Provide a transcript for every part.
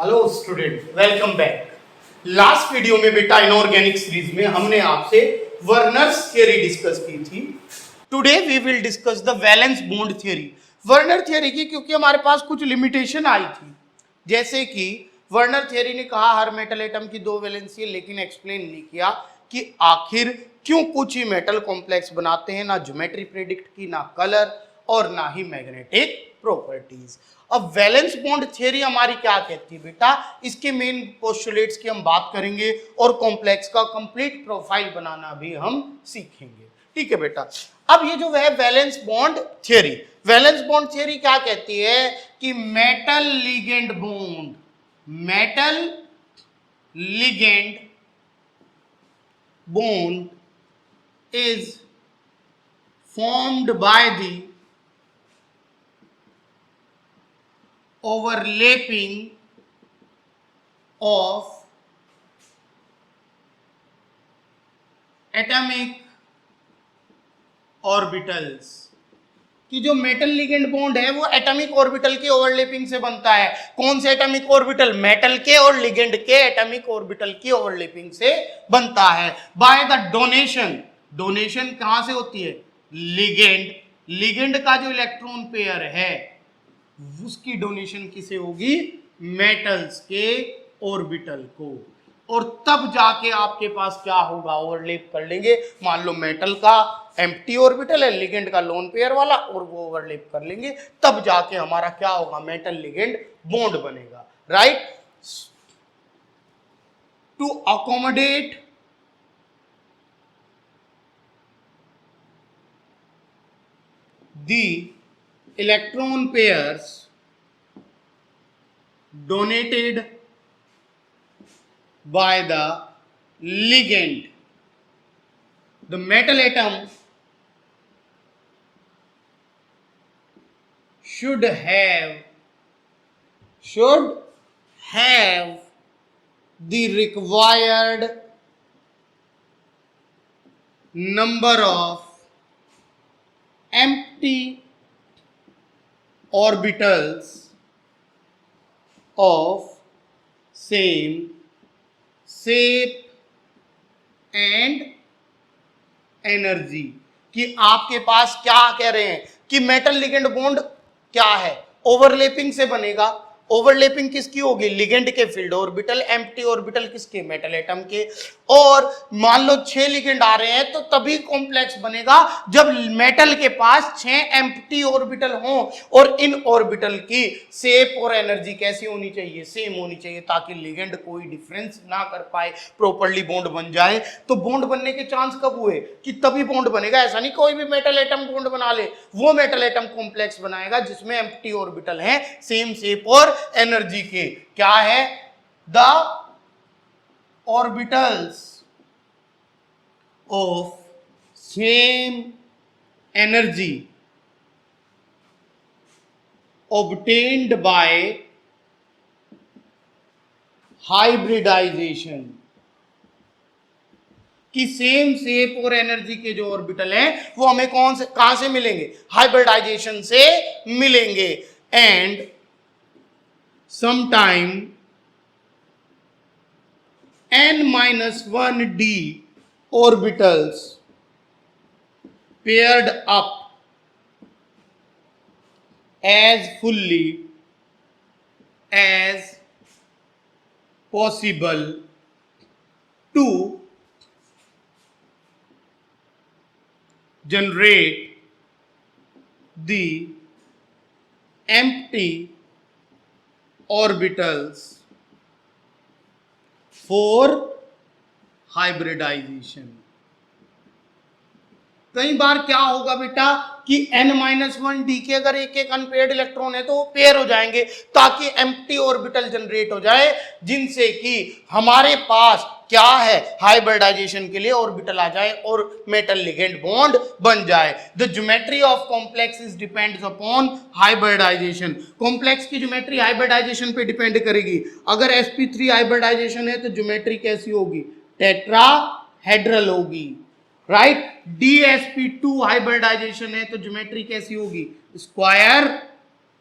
Hello student, welcome back. Last video में बेटा inorganic series में हमने आपसे वर्नर्स थ्योरी डिस्कस की थी। Today we will discuss the valence bond theory. Werner theory की क्योंकि हमारे पास कुछ लिमिटेशन आई थी, जैसे कि वर्नर थ्योरी ने कहा हर मेटल एटम की दो वैलेंसी है, लेकिन एक्सप्लेन नहीं किया कि आखिर क्यों कुछ ही मेटल कॉम्प्लेक्स बनाते हैं, ना ज्योमेट्री प्रेडिक्ट की, ना कलर और ना ही मैग्नेटिक प्रॉपर्टीज। अब वैलेंस बॉन्ड थ्योरी हमारी क्या कहती है बेटा, इसके मेन पोस्टुलेट्स की हम बात करेंगे और कॉम्प्लेक्स का कंप्लीट प्रोफाइल बनाना भी हम सीखेंगे। ठीक है बेटा। अब ये जो है valence bond theory, valence bond theory क्या कहती है कि metal ligand bond, metal ligand bond is formed by the overlapping of atomic orbitals। कि जो मेटल लिगेंड बॉन्ड है वो एटॉमिक ऑर्बिटल के ओवरलैपिंग से बनता है। कौन से एटॉमिक ऑर्बिटल? मेटल के और लिगेंड के एटॉमिक ऑर्बिटल की ओवरलैपिंग से बनता है बाय द डोनेशन। डोनेशन कहां से होती है? लिगेंड, लिगेंड का जो इलेक्ट्रॉन पेयर है उसकी डोनेशन किसे होगी? मेटल्स के ऑर्बिटल को। और तब जाके आपके पास क्या होगा? ओवरलैप कर लेंगे। मान लो मेटल का एम्प्टी ऑर्बिटल है, लिगेंड का लोन पेयर वाला, और वो ओवरलैप कर लेंगे, तब जाके हमारा क्या होगा? मेटल लिगेंड बॉन्ड बनेगा। Right. To accommodate the electron pairs donated by the ligand, the metal atom should have the required number of empty orbitals of same shape and energy. कि आपके पास क्या कह रहे हैं कि मेटल लिगेंड बॉन्ड क्या है? ओवरलैपिंग से बनेगा। ओवरलैपिंग किसकी होगी? लिगेंड के फील्ड ऑर्बिटल, एम्प्टी ऑर्बिटल किसके? मेटल एटम के। और मान लो 6 लिगेंड आ रहे हैं तो तभी कॉम्प्लेक्स बनेगा जब मेटल के पास 6 एम्प्टी ऑर्बिटल हो, और इन ऑर्बिटल की शेप और एनर्जी कैसी होनी चाहिए? सेम होनी चाहिए, ताकि लिगेंड कोई डिफरेंस ना कर पाए, प्रॉपर्ली बॉन्ड बन जाए। तो बॉन्ड बनने के चांस कब हुए? कि तभी बॉन्ड बनेगा। ऐसा नहीं कोई भी मेटल एटम बॉन्ड बना ले, वो मेटल एटम कॉम्प्लेक्स बनाएगा जिसमें एम्प्टी ऑर्बिटल है सेम शेप और एनर्जी के। क्या है? The orbitals of same energy obtained by hybridization। कि सेम शेप और एनर्जी के जो ऑर्बिटल हैं वो हमें कहां से मिलेंगे? हाइब्रिडाइजेशन से मिलेंगे। And sometime n-1d orbitals paired up as fully as possible to generate the empty orbitals for hybridization। कई बार क्या होगा बेटा कि n-1d के अगर एक एक अनपेयर्ड इलेक्ट्रॉन है तो वो पेयर हो जाएंगे, ताकि एम्प्टी ऑर्बिटल जनरेट हो जाए, जिनसे कि हमारे पास क्या है? हाइब्रिडाइजेशन के लिए ऑर्बिटल आ जाए और मेटल लिगेंड बॉन्ड बन जाए। The geometry of complex is depends upon hybridisation. Complex की ज्योमेट्री हाइब्रिडाइजेशन पे डिपेंड करेगी। अगर sp3 हाइब्रिडाइजेशन है तो ज्योमेट्री कैसी होगी? टेट्राहेड्रल होगी। राइट। DsP2 हाइब्रिडाइजेशन है तो ज्योमेट्री कैसी होगी? स्क्वायर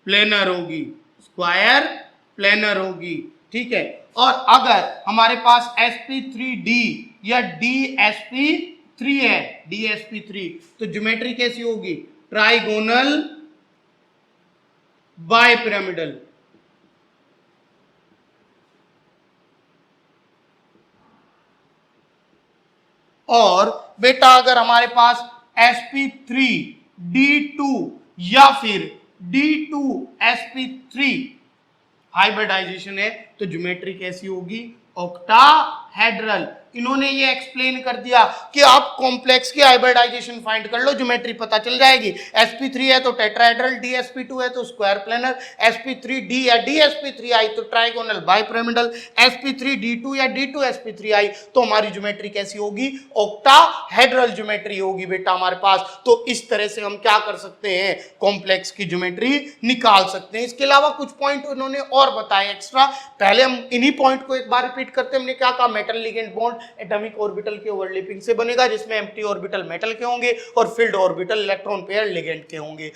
प्लेनर होगी, स्क्वायर प्लेनर होगी। ठीक है। और अगर हमारे पास sp3d या dsp3 है, dsp3, तो ज्योमेट्री कैसी होगी? Trigonal bipyramidal. और बेटा अगर हमारे पास sp3d2 या फिर d2sp3 हाइब्रिडाइजेशन है, तो ज्योमेट्री कैसी होगी? ऑक्टाहेड्रल। इन्होंने ये एक्सप्लेन कर दिया कि आप कॉम्प्लेक्स की हाइब्रिडाइजेशन फाइंड कर लो, ज्योमेट्री पता चल जाएगी। sp3 है तो टेट्राहेड्रल, dsp2 है तो स्क्वायर प्लेनर, sp3d या dsp3 आई तो ट्राइगोनल बाइपिरामिडल, sp3d2 या d2sp3 आई तो हमारी ज्योमेट्री कैसी होगी? ऑक्टाहेड्रल ज्योमेट्री होगी बेटा हमारे पास। तो इस तरह से हम क्या कर सकते हैं? कॉम्प्लेक्स की ज्योमेट्री निकाल सकते हैं। इसके अलावा कुछ पॉइंट उन्होंने और बताए एक्स्ट्रा। पहले हम इन्हीं पॉइंट को एक बार रिपीट करते हैं। हमने क्या कहा? Metal ligand bond atomic orbital के ओवरलैपिंग से बनेगा, जिसमें एम्प्टी ऑर्बिटल मेटल के होंगे और field orbital electron pair ligand के होंगे।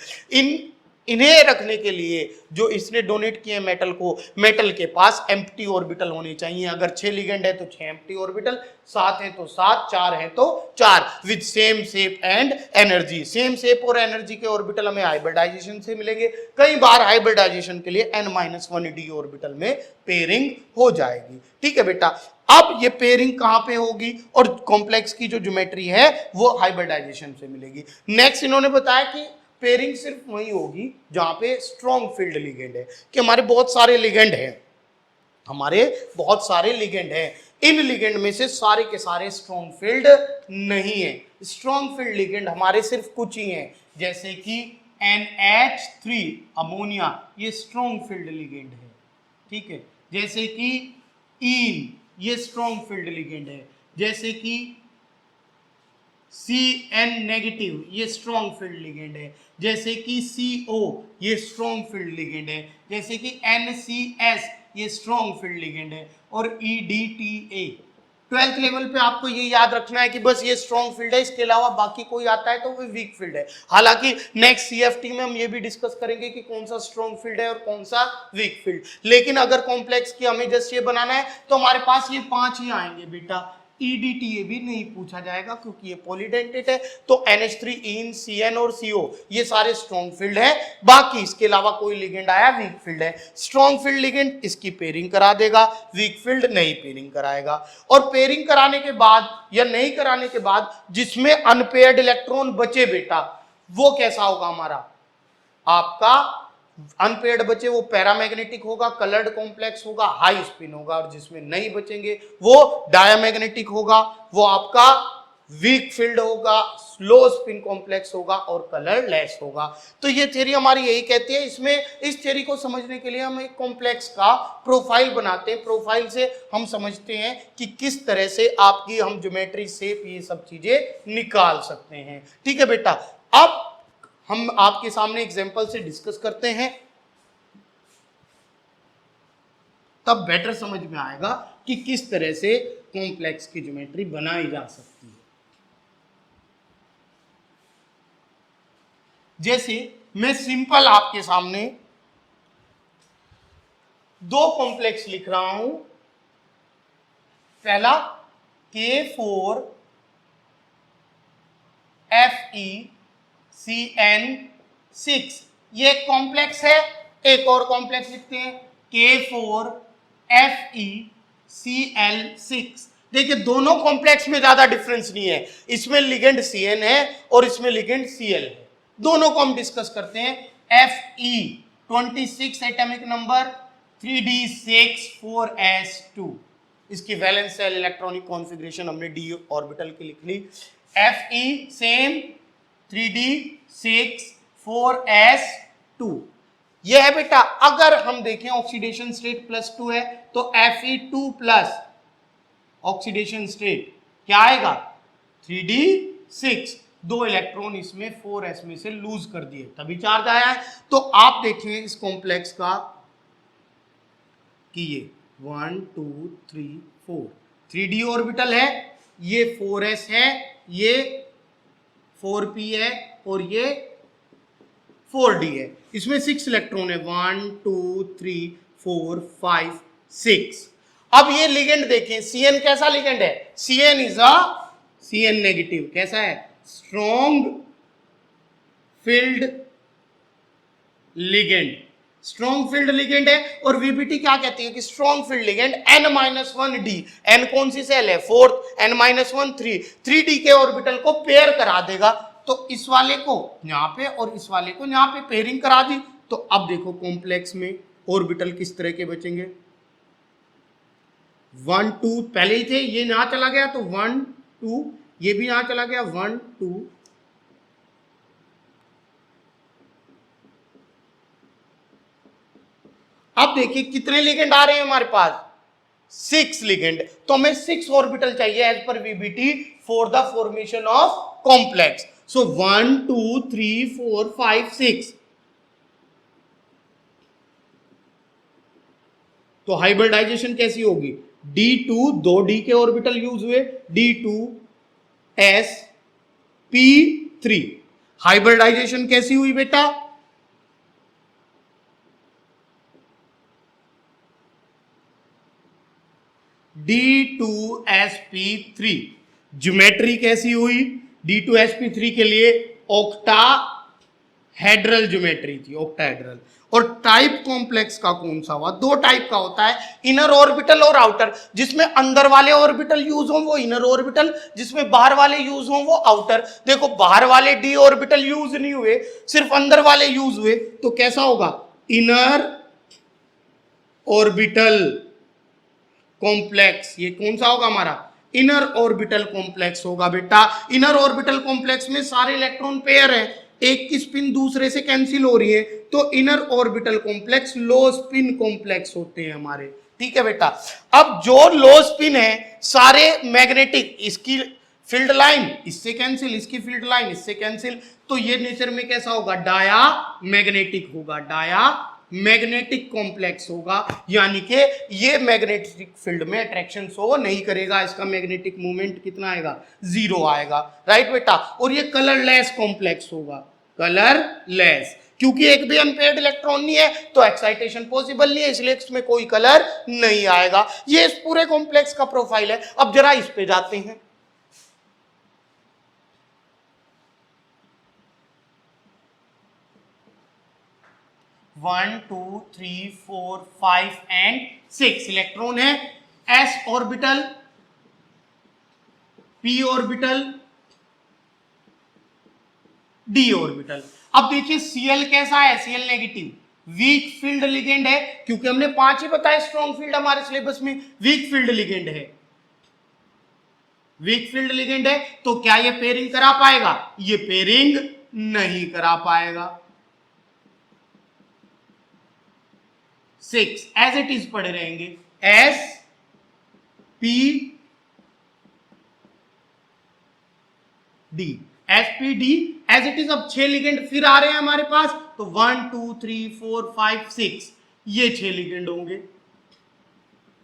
इन्हें रखने के लिए जो इसने डोनेट किए मेटल को, मेटल के पास एम्प्टी ऑर्बिटल होने चाहिए। अगर 6 लिगेंड है तो 6 एम्प्टी ऑर्बिटल, 7 है तो 7, 4 है तो 4, with same shape and energy. Same shape और एनर्जी के ऑर्बिटल हमें हाइब्रिडाइजेशन से मिलेंगे। कई बार हाइब्रिडाइजेशन के लिए n-1d ऑर्बिटल में पेयरिंग हो जाएगी। ठीक है बेटा। अब ये पेयरिंग कहां पे होगी? और कॉम्प्लेक्स की जो ज्योमेट्री है वो हाइब्रिडाइजेशन से मिलेगी। नेक्स्ट इन्होंने बताया कि पेयरिंग सिर्फ वही होगी जहां पे स्ट्रॉन्ग फील्ड लिगेंड है, कि हमारे बहुत सारे लिगेंड हैं, हमारे बहुत सारे लिगेंड हैं, इन लिगेंड में से सारे के सारे स्ट्रॉन्ग फील्ड नहीं है। स्ट्रॉन्ग फील्ड लिगेंड हमारे सिर्फ कुछ ही हैं, जैसे कि NH3 अमोनिया, ये स्ट्रॉन्ग फील्ड लिगेंड है। ठीक है। जैसे कि इन, ये स्ट्रॉन्ग फील्ड लिगेंड है। जैसे कि Cn नेगेटिव, ये स्ट्रॉन्ग फील्ड लिगेंड है। जैसे कि CO, ये स्ट्रॉन्ग फील्ड लिगेंड है। जैसे कि NCS, ये स्ट्रॉन्ग फील्ड लिगेंड है। और EDTA, 12th लेवल पे आपको ये याद रखना है कि बस ये स्ट्रॉन्ग फील्ड है, इसके अलावा बाकी कोई आता है तो वो वीक फील्ड है। हालांकि नेक्स्ट CFT में हम ये भी डिस्कस करेंगे कि कौन सा स्ट्रॉन्ग फील्ड है और कौन सा वीक फील्ड। लेकिन अगर कॉम्प्लेक्स की हमें जस्ट ये बनाना है तो हमारे पास ये 5 ही आएंगे बेटा। EDTA भी नहीं पूछा जाएगा क्योंकि ये पॉलीडेंटेट है। तो NH3, इन, CN और CO ये सारे स्ट्रॉन्ग फील्ड है। बाकी इसके अलावा कोई लिगेंड आया वीक फील्ड है। स्ट्रॉन्ग फील्ड लिगेंड इसकी पेयरिंग करा देगा, वीक फील्ड नहीं पेयरिंग कराएगा। और पेयरिंग कराने के बाद या नहीं कराने के बाद जिसमें अनपेयर्ड इलेक्ट्रॉन बचे बेटा, वो कैसा होगा? हमारा आपका अनपेयर्ड बचे वो पैरामैग्नेटिक होगा, कलर्ड कॉम्प्लेक्स होगा, हाई स्पिन होगा। और जिसमें नहीं बचेंगे वो डायमैग्नेटिक होगा, वो आपका वीक फील्ड होगा, स्लो स्पिन कॉम्प्लेक्स होगा और कलर लेस होगा। तो ये थ्योरी हमारी यही कहती है। इसमें इस थ्योरी को समझने के लिए हम एक कॉम्प्लेक्स का प्रोफाइल बनाते हैं। प्रोफाइल से हम समझते हैं कि किस तरह से आपकी हम ज्योमेट्री शेप ये सब चीजें निकाल सकते हैं। ठीक है बेटा। अब हम आपके सामने एग्जांपल से डिस्कस करते हैं, तब बेटर समझ में आएगा कि किस तरह से कॉम्प्लेक्स की ज्योमेट्री बनाई जा सकती है। जैसे मैं सिंपल आपके सामने दो कॉम्प्लेक्स लिख रहा हूं। पहला K4FeCN6, ये कॉम्प्लेक्स है। एक और कॉम्प्लेक्स लिखते हैं K4FeCl6। देखिए दोनों कॉम्प्लेक्स में ज्यादा डिफरेंस नहीं है, इसमें लिगेंड Cn है और इसमें लिगेंड Cl है। दोनों को हम डिस्कस करते हैं। Fe26 atomic number, 3d6 4s2, इसकी वैलेंस सेल इलेक्ट्रॉनिक कॉन्फ़िगरेशन हमने d ऑर्बिटल की लिख ली। Fe सेम 3d6 4s2, यह है बेटा। अगर हम देखें ऑक्सीडेशन स्टेट +2 है तो Fe2 प्लस ऑक्सीडेशन स्टेट क्या आएगा? 3d6, 2 इलेक्ट्रॉन इसमें 4s में से लूज कर दिए तभी चार्ज आया है। तो आप देखें इस कॉम्प्लेक्स का कि ये 1 2 3 4 3d ऑर्बिटल है, ये 4s है, ये 4p है और ये 4d है। इसमें 6 इलेक्ट्रॉन है, 1 2 3 4 5 6। अब ये लिगेंड देखें, Cn कैसा लिगेंड है? Cn नेगेटिव, कैसा है? Strong field ligand, strong field ligand है। और वीबीटी क्या कहती है कि strong field ligand n-1d, n कौन सी सेल है? फोर्थ, n-1 3d के ऑर्बिटल को पेयर करा देगा। तो इस वाले को यहां पे और इस वाले को यहां पे पेयरिंग करा दी। तो अब देखो कॉम्प्लेक्स में ऑर्बिटल किस तरह के बचेंगे? 1 2 पहले ही थे, ये यहां चला गया तो 1 2, ये भी यहां चला गया 1 2। अब देखिए कितने लिगेंड आ रहे हैं हमारे पास? 6 लिगेंड। तो हमें 6 ऑर्बिटल चाहिए एज पर VBT for the formation of complex. So 1 2 3 4 5 6। तो हाइब्रिडाइजेशन कैसी होगी? D2, 2d के ऑर्बिटल यूज हुए, D2sp3। हाइब्रिडाइजेशन कैसी हुई बेटा? D2sp3। ज्योमेट्री कैसी हुई? D2sp3 के लिए ऑक्टाहेड्रल ज्योमेट्री थी, ऑक्टाहेड्रल। और टाइप कॉम्प्लेक्स का कौन सा हुआ? 2 टाइप का होता है, इनर ऑर्बिटल और आउटर। जिसमें अंदर वाले ऑर्बिटल यूज हो वो इनर ऑर्बिटल, जिसमें बाहर वाले यूज हो वो आउटर। देखो बाहर वाले d ऑर्बिटल यूज नहीं हुए, सिर्फ अंदर वाले यूज हुए, तो कैसा होगा? Inner orbital complex. ये कौन सा होगा हमारा? इनर ऑर्बिटल कॉम्प्लेक्स होगा बेटा। इनर ऑर्बिटल कॉम्प्लेक्स में सारे इलेक्ट्रॉन पेयर हैं, एक की स्पिन दूसरे से कैंसिल हो रही है, तो इनर ऑर्बिटल कॉम्प्लेक्स लो स्पिन कॉम्प्लेक्स होते हैं हमारे। ठीक है बेटा। अब जो लो स्पिन है सारे मैग्नेटिक, इसकी फील्ड लाइन इससे कैंसिल, इसकी फील्ड लाइन इससे कैंसिल, तो ये नेचर में कैसा होगा? डाया मैग्नेटिक होगा, डाया मैग्नेटिक कॉम्प्लेक्स होगा। यानी कि ये मैग्नेटिक फील्ड में अट्रैक्शन शो नहीं करेगा, इसका मैग्नेटिक मूवमेंट कितना आएगा? 0 आएगा। राइट बेटा। और ये कलरलेस कॉम्प्लेक्स होगा, कलरलेस, क्योंकि एक भी अनपेयर्ड इलेक्ट्रॉन नहीं है तो एक्साइटेशन पॉसिबल नहीं है, इसलिए इसमें कोई कलर नहीं आएगा। ये इस पूरे कॉम्प्लेक्स का प्रोफाइल है। अब जरा इस पे जाते हैं। 1 2 3 4 5 एंड 6 इलेक्ट्रॉन है। s orbital, p orbital, d orbital. अब देखिए Cl कैसा है? Cl negative, weak field ligand है, क्योंकि हमने 5 ही बताया स्ट्रॉन्ग फील्ड हमारे सिलेबस में। वीक फील्ड लिगेंड है, वीक फील्ड लिगेंड है, तो क्या ये पेयरिंग करा पाएगा? ये पेयरिंग नहीं करा पाएगा। 6 एज इट इज पढ़े रहेंगे, S P D, SPD as it is. अब 6 लिगेंड फिर आ रहे हैं हमारे पास, तो 1 2 3 4 5 6, ये 6 लिगेंड होंगे,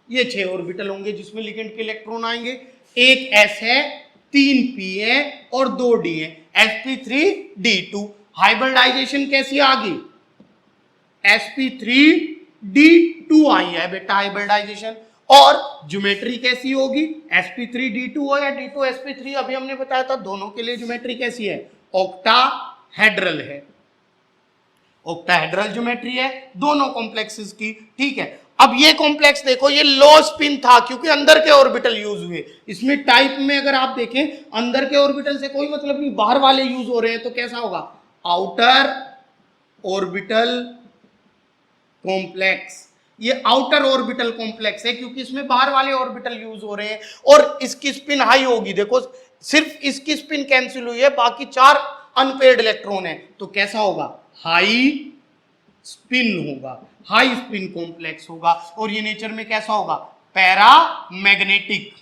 ये 6 ऑर्बिटल होंगे जिसमें लिगेंड के इलेक्ट्रॉन आएंगे। एक S है, 3 P है और 2 D है, sp3d2। हाइब्रिडाइजेशन कैसी आ गई? sp3d2 आई है बेटा हाइब्रिडाइजेशन। और ज्योमेट्री कैसी होगी? sp3d2 हो या d2sp3, अभी हमने बताया था दोनों के लिए ज्योमेट्री कैसी है? ऑक्टाहेड्रल है, ऑक्टाहेड्रल ज्योमेट्री है दोनों कॉम्प्लेक्सेस की। ठीक है। अब ये कॉम्प्लेक्स देखो, ये लो स्पिन था क्योंकि अंदर के ऑर्बिटल यूज हुए। इसमें टाइप में अगर आप देखें, अंदर के ऑर्बिटल से कोई मतलब नहीं, बाहर वाले यूज हो रहे हैं, तो कैसा होगा? Outer orbital complex. ये आउटर ऑर्बिटल कॉम्प्लेक्स है क्योंकि इसमें बाहर वाले ऑर्बिटल यूज हो रहे हैं और इसकी स्पिन हाई होगी। देखो सिर्फ इसकी स्पिन कैंसिल हुई है, बाकी 4 अनपेयर्ड इलेक्ट्रॉन है, तो कैसा होगा? हाई स्पिन होगा, हाई स्पिन कॉम्प्लेक्स होगा। और ये नेचर में कैसा होगा? पैरामैग्नेटिक,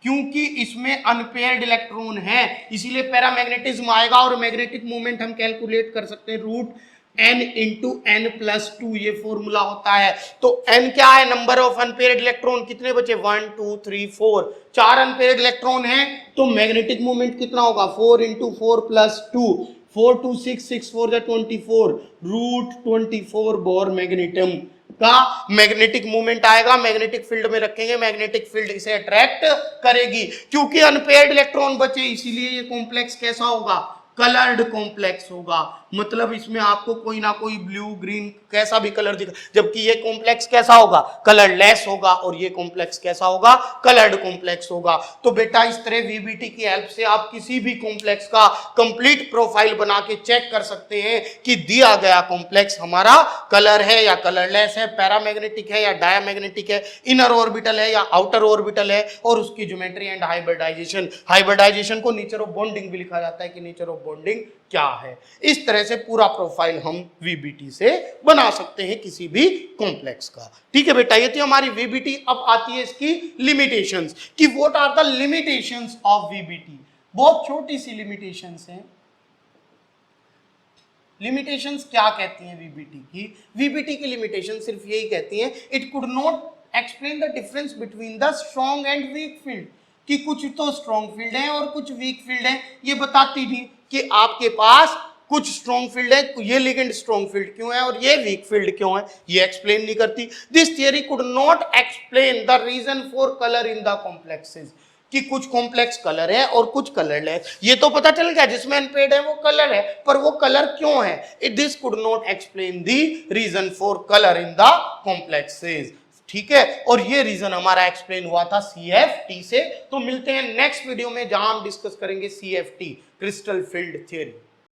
क्योंकि इसमें अनपेयर्ड इलेक्ट्रॉन है इसीलिए पैरामैग्नेटिज्म आएगा। और मैग्नेटिक मूवमेंट हम कैलकुलेट कर सकते हैं, root n into n plus 2, ये फॉर्मूला होता है। तो n क्या है? Number of unpaired electron. कितने बचे? 1 2 3 4, 4 अनपेयर्ड इलेक्ट्रॉन है, तो मैग्नेटिक मूवमेंट कितना होगा? 4 इंटू 4 प्लस 2, 4 2 6 6 4 24, रूट 24 बोर मैग्नेटम का मैग्नेटिक मूवमेंट आएगा, मैग्नेटिक फील्ड में रखेंगे, मैग्नेटिक फील्ड इसे अट्रैक्ट करेगी। क्योंकि अनपेयर्ड इलेक्ट्रॉन बचे इसीलिए ये कॉम्प्लेक्स कैसा होगा, कलर्ड कॉम्प्लेक्स होगा। मतलब इसमें आपको कोई ना कोई ब्लू ग्रीन कैसा भी कलर दिखा, जबकि ये कॉम्प्लेक्स कैसा होगा, कलरलेस होगा, और ये कॉम्प्लेक्स कैसा होगा, कलर्ड कॉम्प्लेक्स होगा। तो बेटा इस तरह वीबीटी की हेल्प से आप किसी भी कॉम्प्लेक्स का कंप्लीट प्रोफाइल बना के चेक कर सकते हैं कि दिया गया कॉम्प्लेक्स हमारा कलर है या कलरलेस है, पैरामैग्नेटिक है या डायमैग्नेटिक है, इनर ऑर्बिटल है या आउटर ऑर्बिटल है, और उसकी ज्योमेट्री एंड हाइब्रिडाइजेशन। हाइब्रिडाइजेशन को नेचर ऑफ बॉन्डिंग भी लिखा जाता है कि नेचर ऑफ बॉन्डिंग क्या है। इस तरह से पूरा प्रोफाइल हम वीबीटी से बना सकते हैं किसी भी कॉम्प्लेक्स का। ठीक है बेटा, ये थी हमारी वीबीटी। अब आती है इसकी लिमिटेशंस कि what are the limitations of VBT. बहुत छोटी सी लिमिटेशंस हैं। लिमिटेशंस क्या कहती हैं वीबीटी की? वीबीटी की लिमिटेशन सिर्फ यही कहती हैं, it could not explain the difference between the strong and weak field, कि कुछ तो स्ट्रॉन्ग फील्ड है और कुछ वीक फील्ड है। ये बताती थी कि आपके पास कुछ स्ट्रॉन्ग फील्ड है, ये लिगेंड स्ट्रॉन्ग फील्ड क्यों है और ये वीक फील्ड क्यों है, ये एक्सप्लेन नहीं करती। This theory could not explain the reason for colour in the complexes, कि कुछ कॉम्प्लेक्स कलर है और कुछ कलरलेस। ये तो पता चल गया जिसमें अनपेड है वो कलर है, पर वो कलर क्यों है, it this could not explain the reason for colour in the complexes. ठीक है, और ये रीजन हमारा एक्सप्लेन हुआ था सीएफटी से। तो मिलते हैं नेक्स्ट वीडियो में जहां हम डिस्कस करेंगे सीएफटी, क्रिस्टल फील्ड थ्योरी।